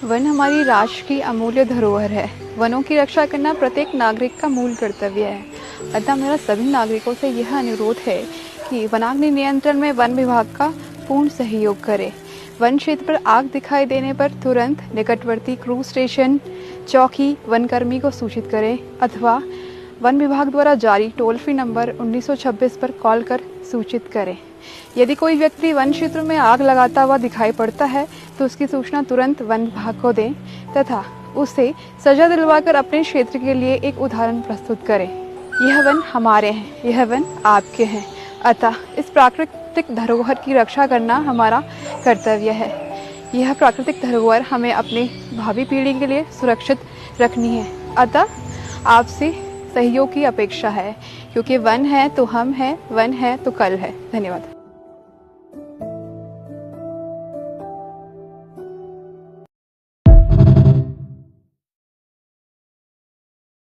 One हमारी राष्ट्र की अमूल्य धरोहर है। वनों की रक्षा करना प्रत्येक नागरिक का मूल कर्तव्य है। अतः मेरा सभी नागरिकों से यह अनुरोध है कि वनाग्नि नियंत्रण में वन विभाग का पूर्ण सहयोग करें। वन क्षेत्र पर आग दिखाई देने पर तुरंत निकटवर्ती क्रूज स्टेशन, चौकी, वनकर्मी को सूचित करें अथवा वन विभाग द्वारा जारी टोल फ्री नंबर 1926 पर कॉल कर सूचित करें। यदि कोई व्यक्ति वन क्षेत्र में आग लगाता हुआ दिखाई पड़ता है तो उसकी सूचना तुरंत वन विभाग को दें तथा उसे सजा दिलवाकर अपने क्षेत्र के लिए एक उदाहरण प्रस्तुत करें। यह वन हमारे हैं, यह वन आपके हैं, अतः इस प्राकृतिक धरोहर की रक्षा करना हमारा कर्तव्य है। यह प्राकृतिक धरोहर हमें अपने भावी पीढ़ी के लिए सुरक्षित रखनी है। अतः आपसे सहयोग की अपेक्षा है, क्योंकि वन है तो हम हैं, वन है तो कल है। धन्यवाद।